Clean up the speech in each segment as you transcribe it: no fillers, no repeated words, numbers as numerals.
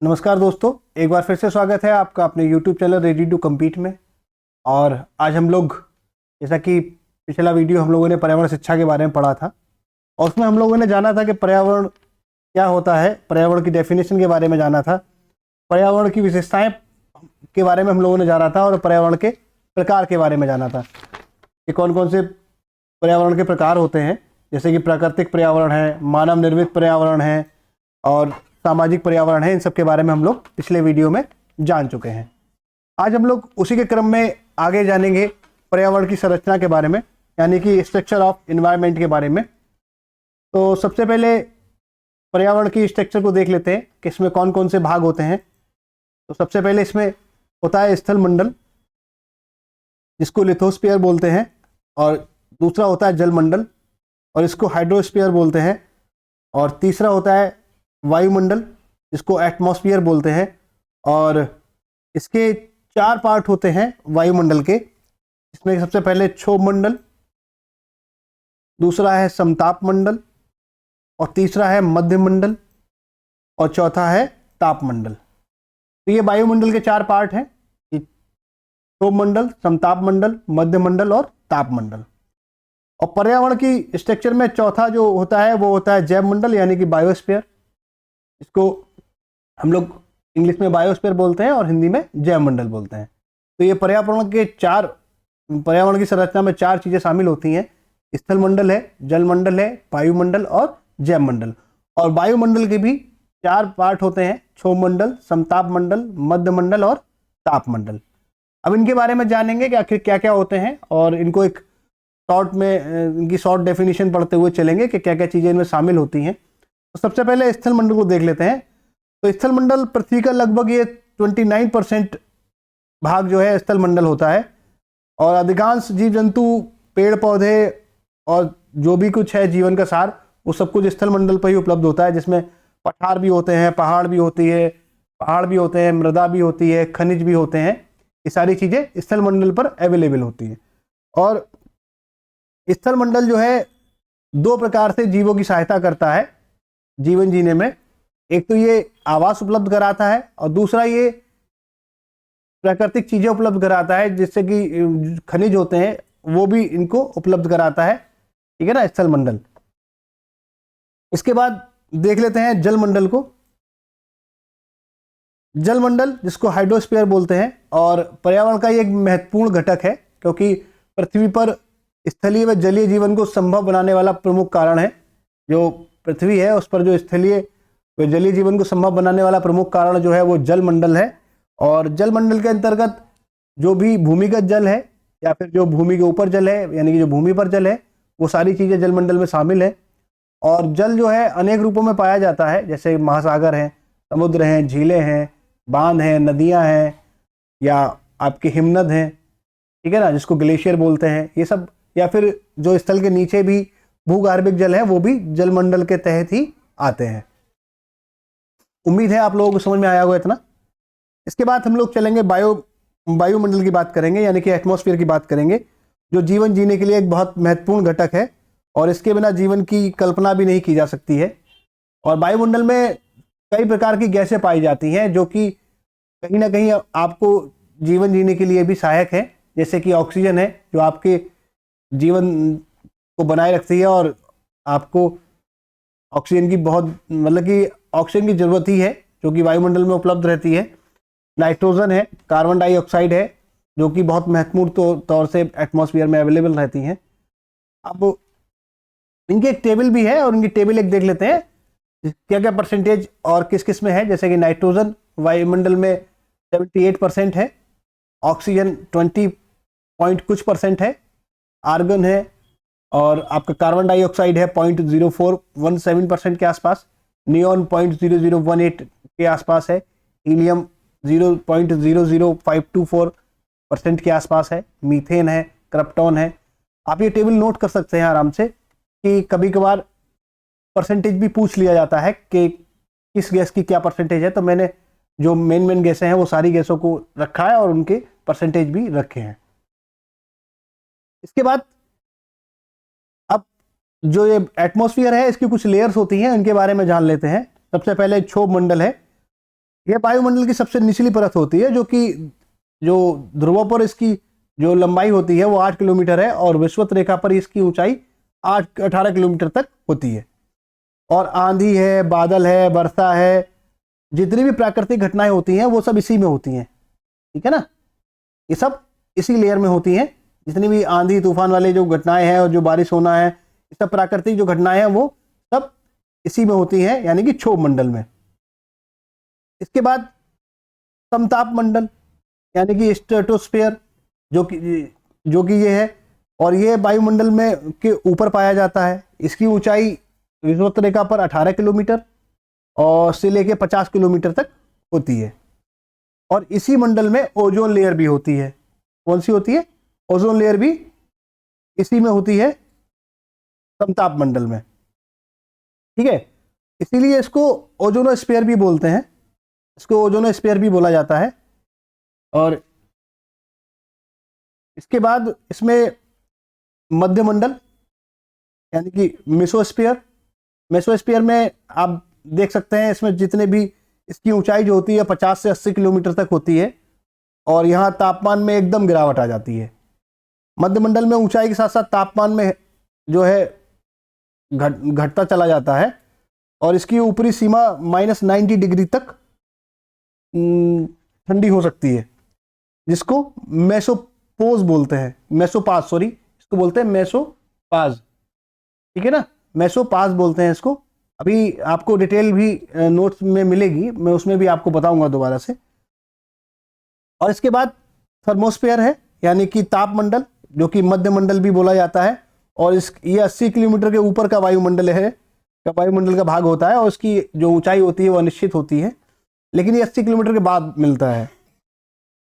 नमस्कार दोस्तों, एक बार फिर से स्वागत है आपका अपने YouTube channel ready to compete में। और आज हम लोग, जैसा कि पिछला वीडियो हम लोगों ने पर्यावरण शिक्षा के बारे में पढ़ा था और उसमें हम लोगों ने जाना था कि पर्यावरण क्या होता है, पर्यावरण की डेफिनेशन के बारे में जाना था, पर्यावरण की विशेषताएं के बारे में हम लोगों ने जाना था और पर्यावरण के प्रकार के बारे में जाना था कि कौन कौन से पर्यावरण के प्रकार होते हैं, जैसे कि प्राकृतिक पर्यावरण है, मानव निर्मित पर्यावरण है और सामाजिक पर्यावरण है। इन सब के बारे में हम लोग पिछले वीडियो में जान चुके हैं। आज हम लोग उसी के क्रम में आगे जानेंगे पर्यावरण की संरचना के बारे में, यानी कि स्ट्रक्चर ऑफ एनवायरनमेंट के बारे में। तो सबसे पहले पर्यावरण की स्ट्रक्चर को देख लेते हैं कि इसमें कौन कौन से भाग होते हैं। तो सबसे पहले इसमें होता है स्थल मंडल, जिसको लिथोस्फीयर बोलते हैं, और दूसरा होता है जल मंडल और इसको हाइड्रोस्फीयर बोलते हैं, और तीसरा होता है वायुमंडल जिसको एटमॉस्फेयर बोलते हैं। और इसके चार पार्ट होते हैं वायुमंडल के। इसमें सबसे पहले क्षोभ मंडल, दूसरा है समताप मंडल, और तीसरा है मध्य मंडल, और चौथा है ताप मंडल। तो ये वायुमंडल के चार पार्ट हैं, क्षोभ मंडल, समताप मंडल, मध्य मंडल और ताप मंडल। और पर्यावरण की स्ट्रक्चर में चौथा जो होता है वो होता है जैव मंडल, यानी कि बायोस्फीयर। इसको हम लोग इंग्लिश में बायोस्फीयर बोलते हैं और हिंदी में जैव मंडल बोलते हैं। तो ये पर्यावरण की संरचना में चार चीजें शामिल होती हैं। स्थल मंडल है, जल मंडल है, वायुमंडल और जैव मंडल। और वायुमंडल के भी चार पार्ट होते हैं, क्षोभ मंडल, समताप मंडल, मध्य मंडल और ताप मंडल। अब इनके बारे में जानेंगे कि आखिर क्या क्या होते हैं, और इनको एक शॉर्ट में इनकी शॉर्ट डेफिनेशन पढ़ते हुए चलेंगे कि क्या क्या चीजें इनमें शामिल होती हैं। तो सबसे पहले स्थल मंडल को देख लेते हैं। तो स्थल मंडल पृथ्वी का लगभग ये 29% भाग जो है स्थल मंडल होता है, और अधिकांश जीव जंतु, पेड़ पौधे और जो भी कुछ है जीवन का सार, वो सब कुछ स्थल मंडल पर ही उपलब्ध होता है, जिसमें पठार भी होते हैं, पहाड़ भी होते हैं, मृदा भी होती है, खनिज भी होते हैं। ये सारी चीजें स्थल मंडल पर अवेलेबल होती हैं। और स्थल मंडल जो है दो प्रकार से जीवों की सहायता करता है जीवन जीने में। एक तो ये आवास उपलब्ध कराता है, और दूसरा ये प्राकृतिक चीजें उपलब्ध कराता है, जिससे कि खनिज होते हैं वो भी इनको उपलब्ध कराता है, ठीक है ना, स्थल मंडल। इसके बाद देख लेते हैं जल मंडल को। जल मंडल जिसको हाइड्रोस्फीयर बोलते हैं, और पर्यावरण का ये एक महत्वपूर्ण घटक है, क्योंकि पृथ्वी पर स्थलीय व जलीय जीवन को संभव बनाने वाला प्रमुख कारण है। जो पृथ्वी है उस पर जो स्थलीय व जलीय जीवन को संभव बनाने वाला प्रमुख कारण जो है वो जल मंडल है। और जल मंडल के अंतर्गत जो भी भूमिगत जल है या फिर जो भूमि के ऊपर जल है, यानी कि जो भूमि पर जल है, वो सारी चीजें जल मंडल में शामिल है। और जल जो है अनेक रूपों में पाया जाता है, जैसे महासागर हैं, समुद्र हैं, झीलें हैं, बांध हैं, नदियां हैं, या आपके हिमनद हैं, ठीक है ना, जिसको ग्लेशियर बोलते हैं, ये सब। या फिर जो स्थल के नीचे भी भूगर्भिक जल है वो भी जल मंडल के तहत ही आते हैं। उम्मीद है आप लोगों को समझ में आया होगा इतना। इसके बाद हम लोग चलेंगे वायुमंडल की बात करेंगे, यानी कि एटमॉस्फेयर की बात करेंगे, जो जीवन जीने के लिए एक बहुत महत्वपूर्ण घटक है, और इसके बिना जीवन की कल्पना भी नहीं की जा सकती है। और वायुमंडल में कई प्रकार की गैसें पाई जाती हैं, जो कि कहीं ना कहीं आपको जीवन जीने के लिए भी सहायक है, जैसे कि ऑक्सीजन है, जो आपके जीवन को बनाए रखती है, और आपको ऑक्सीजन की ऑक्सीजन की जरूरत ही है, जो कि वायुमंडल में उपलब्ध रहती है। नाइट्रोजन है, कार्बन डाइऑक्साइड है, जो कि बहुत महत्वपूर्ण तौर से एटमॉस्फेयर में अवेलेबल रहती हैं। अब इनकी एक टेबल भी है, और इनकी टेबल एक देख लेते हैं क्या क्या परसेंटेज और किस किस में है। जैसे कि नाइट्रोजन वायुमंडल में 78% है, ऑक्सीजन 20 कुछ % है, आर्गन है, और आपका कार्बन डाइऑक्साइड है 0.0417% के आसपास, नियॉन 0.0018 के आसपास है, हीलियम 0.00524% के आसपास है, मीथेन है, क्रिप्टॉन है। आप ये टेबल नोट कर सकते हैं आराम से, कि कभी कभार परसेंटेज भी पूछ लिया जाता है कि किस गैस की क्या परसेंटेज है। तो मैंने जो मेन गैसें हैं वो सारी गैसों को रखा है और उनके परसेंटेज भी रखे हैं। इसके बाद अब जो ये एटमॉस्फेयर है, इसकी कुछ लेयर्स होती हैं, इनके बारे में जान लेते हैं। सबसे पहले क्षोभ मंडल है। यह वायुमंडल की सबसे निचली परत होती है, जो ध्रुवों पर इसकी जो लंबाई होती है वो 8 किलोमीटर है और विषुवत रेखा पर इसकी ऊंचाई 18 किलोमीटर तक होती है। और आंधी है, बादल है, वर्षा है, जितनी भी प्राकृतिक घटनाएं होती हैं वो सब इसी में होती हैं, ठीक है ना। ये सब इसी लेयर में होती हैं। जितनी भी आंधी तूफान वाले जो घटनाएं हैं और जो बारिश होना है, ये सब प्राकृतिक जो घटनाएं हैं वो सब इसी में होती हैं, यानी कि क्षोभ मंडल में। इसके बाद समताप मंडल यानी कि स्ट्रेटोस्फेयर, जो कि ये है, और ये वायुमंडल में के ऊपर पाया जाता है। इसकी ऊंचाई विषुवत रेखा पर 18 किलोमीटर और से लेके 50 किलोमीटर तक होती है। और इसी मंडल में ओजोन लेयर भी होती है। कौन सी होती है? ओजोन लेयर भी इसी में होती है, समताप मंडल में, ठीक है। इसीलिए इसको ओजोनोस्फीयर भी बोलते हैं, इसको ओजोनोस्फीयर भी बोला जाता है। और इसके बाद इसमें मध्यमंडल यानी कि मेसोस्फीयर। मेसोस्फीयर में आप देख सकते हैं इसमें जितने भी इसकी ऊंचाई जो होती है 50 से 80 किलोमीटर तक होती है और यहाँ तापमान में एकदम गिरावट आ जाती है। मध्यमंडल में ऊंचाई के साथ साथ तापमान में जो है घटता चला जाता है और इसकी ऊपरी सीमा -90 डिग्री तक ठंडी हो सकती है, जिसको मेसोपोज बोलते हैं, मेसोपाज, सॉरी, इसको बोलते हैं मेसोपाज, ठीक है ना, मेसोपाज बोलते हैं इसको। अभी आपको डिटेल भी नोट्स में मिलेगी, मैं उसमें भी आपको बताऊंगा दोबारा से। और इसके बाद थर्मोस्फेयर है यानी कि तापमंडल, जो कि मध्यमंडल भी बोला जाता है। और ये 80 किलोमीटर के ऊपर का वायुमंडल है, वायुमंडल का भाग होता है और उसकी जो ऊंचाई होती है वो अनिश्चित होती है, लेकिन ये 80 किलोमीटर के बाद मिलता है,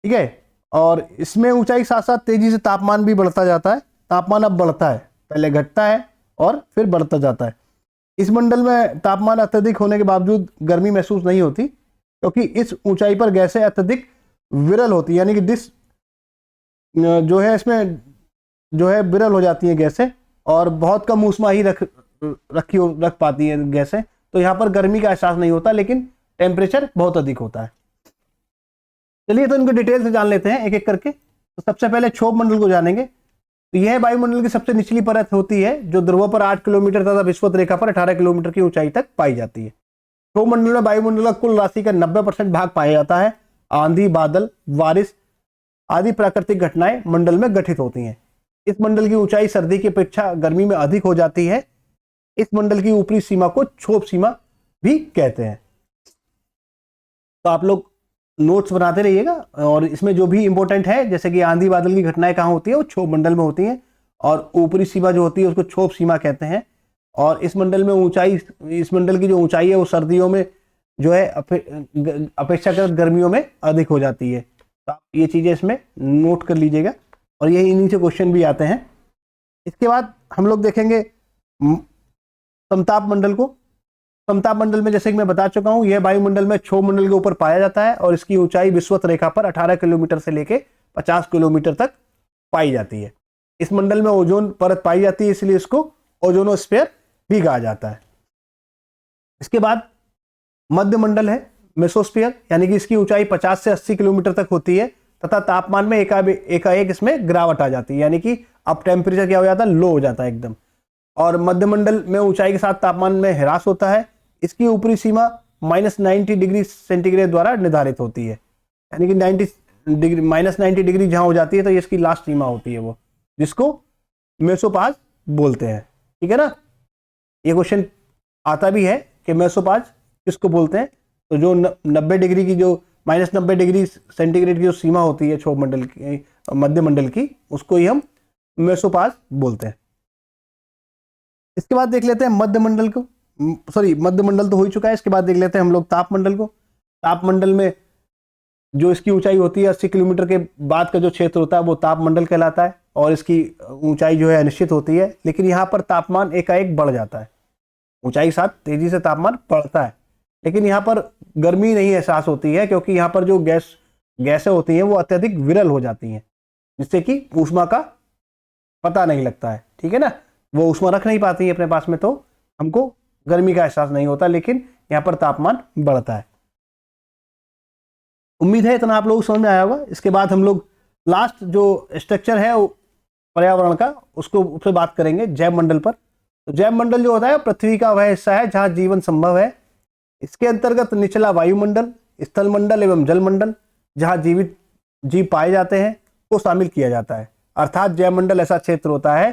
ठीक है। और इसमें ऊंचाई के साथ साथ तेजी से तापमान भी बढ़ता जाता है। तापमान अब बढ़ता है, पहले घटता है और फिर बढ़ता जाता है। इस मंडल में तापमान अत्यधिक होने के बावजूद गर्मी महसूस नहीं होती, क्योंकि इस ऊंचाई पर गैसें अत्यधिक विरल होती है, यानी कि जो है इसमें जो है विरल हो जाती हैं गैसें और बहुत कम ऊष्मा ही रख पाती हैं गैसें, तो यहाँ पर गर्मी का एहसास नहीं होता, लेकिन टेम्परेचर बहुत अधिक होता है। चलिए तो इनको डिटेल से जान लेते हैं एक एक करके। तो सबसे पहले क्षोभ मंडल को जानेंगे। तो यह वायुमंडल की सबसे निचली परत होती है, जो ध्रुवों पर 8 किलोमीटर तथा विषुवत रेखा पर 18 किलोमीटर की ऊंचाई तक पाई जाती है। क्षोभ मंडल में वायुमंडल का कुल राशि का 90% भाग पाया जाता है। आंधी, बादल, बारिश आदि प्राकृतिक घटनाएं मंडल में गठित होती हैं। इस मंडल की ऊंचाई सर्दी की अपेक्षा गर्मी में अधिक हो जाती है। इस मंडल की ऊपरी सीमा को क्षोभ सीमा भी कहते हैं। तो आप लोग नोट्स बनाते रहिएगा, और इसमें जो भी इंपॉर्टेंट है, जैसे कि आंधी बादल की घटनाएं कहाँ होती है, वो क्षोभ मंडल में होती हैं, और ऊपरी सीमा जो होती है उसको क्षोभ सीमा कहते हैं। और इस मंडल में ऊंचाई, इस मंडल की जो ऊंचाई है वो सर्दियों में जो है अपेक्षाकृत गर्मियों में अधिक हो जाती है। तो आप ये चीजें इसमें नोट कर लीजिएगा, और यही इन्हीं से क्वेश्चन भी आते हैं। इसके बाद हम लोग देखेंगे समताप मंडल को। समताप मंडल में जैसे कि मैं बता चुका हूं, यह वायुमंडल में क्षोभ मंडल के ऊपर पाया जाता है और इसकी ऊंचाई विषुवत रेखा पर 18 किलोमीटर से लेके 50 किलोमीटर तक पाई जाती है। इस मंडल में ओजोन परत पाई जाती है, इसलिए इसको ओजोनोस्फीयर भी कहा जाता है। इसके बाद मध्य मंडल है, मेसोस्फीयर, यानी कि इसकी ऊंचाई 50 से 80 किलोमीटर तक होती है तथा तापमान में एकाएक इसमें गिरावट आ जाती है, यानी कि अब टेम्परेचर क्या हो जाता है, लो हो जाता है एकदम। और मध्यमंडल में ऊंचाई के साथ तापमान में ह्रास होता है। इसकी ऊपरी सीमा -90 डिग्री सेंटीग्रेड द्वारा निर्धारित होती है, यानी कि -90 डिग्री जहां हो जाती है तो ये इसकी लास्ट सीमा होती है, वो जिसको मेसोपाज बोलते हैं, ठीक है ना। ये क्वेश्चन आता भी है कि मेसोपाज किसको बोलते हैं। तो जो 90 डिग्री की, जो -90 डिग्री सेंटीग्रेड की जो सीमा होती है क्षोभ मंडल की, मध्य मंडल की, उसको ही हम मेसोपाज बोलते हैं। इसके बाद देख लेते हैं मध्यमंडल को, सॉरी मध्यमंडल तो हो ही चुका है। इसके बाद देख लेते हैं हम लोग तापमंडल को। तापमंडल में जो इसकी ऊंचाई होती है 80 किलोमीटर के बाद का जो क्षेत्र होता है वो तापमंडल कहलाता है, और इसकी ऊंचाई जो है अनिश्चित होती है, लेकिन यहाँ पर तापमान एकाएक बढ़ जाता है। ऊंचाई के साथ तेजी से तापमान बढ़ता है, लेकिन यहाँ पर गर्मी नहीं एहसास होती है, क्योंकि यहाँ पर जो गैसें होती हैं वो अत्यधिक विरल हो जाती हैं, जिससे कि ऊष्मा का पता नहीं लगता है, ठीक है ना। वो ऊष्मा रख नहीं पाती है अपने पास में, तो हमको गर्मी का एहसास नहीं होता, लेकिन यहाँ पर तापमान बढ़ता है। उम्मीद है इतना आप लोगों को समझ में आया होगा। इसके बाद हम लोग लास्ट जो स्ट्रक्चर है वो पर्यावरण का, उसको उससे बात करेंगे, जैव मंडल पर। तो जैव मंडल जो होता है पृथ्वी का वह हिस्सा है जहाँ जीवन संभव है। इसके अंतर्गत निचला वायुमंडल, स्थल मंडल एवं जल मंडल जहाँ जीवित जीव पाए जाते हैं को शामिल किया जाता है। अर्थात जैव मंडल ऐसा क्षेत्र होता है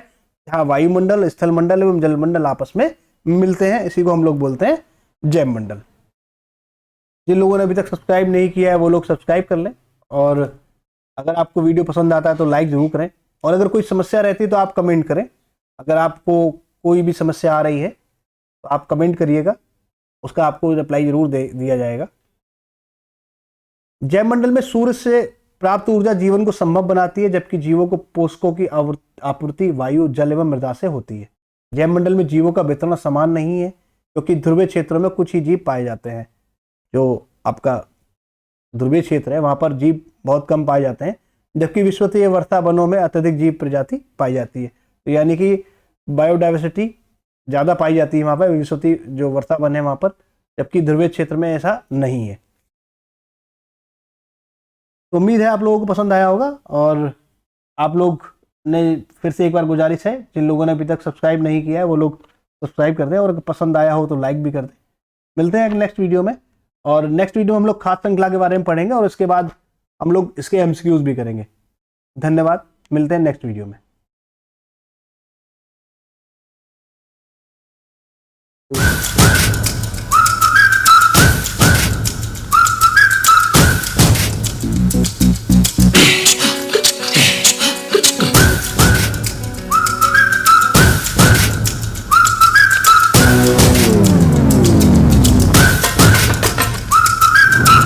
जहाँ वायुमंडल, स्थल मंडल एवं जल मंडल आपस में मिलते हैं, इसी को हम लोग बोलते हैं जैव मंडल। जिन लोगों ने अभी तक सब्सक्राइब नहीं किया है वो लोग सब्सक्राइब कर लें, और अगर आपको वीडियो पसंद आता है तो लाइक ज़रूर करें, और अगर कोई समस्या रहती है तो आप कमेंट करें। अगर आपको कोई भी समस्या आ रही है तो आप कमेंट करिएगा, उसका आपको रिप्लाई जरूर दिया जाएगा। जैव मंडल में सूर्य से प्राप्त ऊर्जा जीवन को संभव बनाती है, जबकि जीवों को पोषकों की आपूर्ति वायु, जल एवं मृदा से होती है। जैव मंडल में जीवों का वितरण समान नहीं है, क्योंकि ध्रुवीय क्षेत्रों में कुछ ही जीव पाए जाते हैं। जो आपका ध्रुवीय क्षेत्र है वहाँ पर जीव बहुत कम पाए जाते हैं, जबकि विषुवतीय वर्षा वनों में अत्यधिक जीव प्रजाति पाई जाती है। तो यानी कि बायोडाइवर्सिटी ज़्यादा पाई जाती है वहाँ पर, विषुवतीय जो वर्षा वन है वहाँ पर, जबकि ध्रुवीय क्षेत्र में ऐसा नहीं है। तो उम्मीद है आप लोगों को पसंद आया होगा, और आप लोग ने फिर से एक बार गुजारिश है, जिन लोगों ने अभी तक सब्सक्राइब नहीं किया है वो लोग सब्सक्राइब कर दें, और अगर पसंद आया हो तो लाइक भी कर दें। मिलते हैं नेक्स्ट वीडियो में, और नेक्स्ट वीडियो में हम लोग खाद्य श्रृंखला के बारे में पढ़ेंगे, और इसके बाद हम लोग इसके एमसीक्यूज भी करेंगे। धन्यवाद, मिलते हैं नेक्स्ट वीडियो में।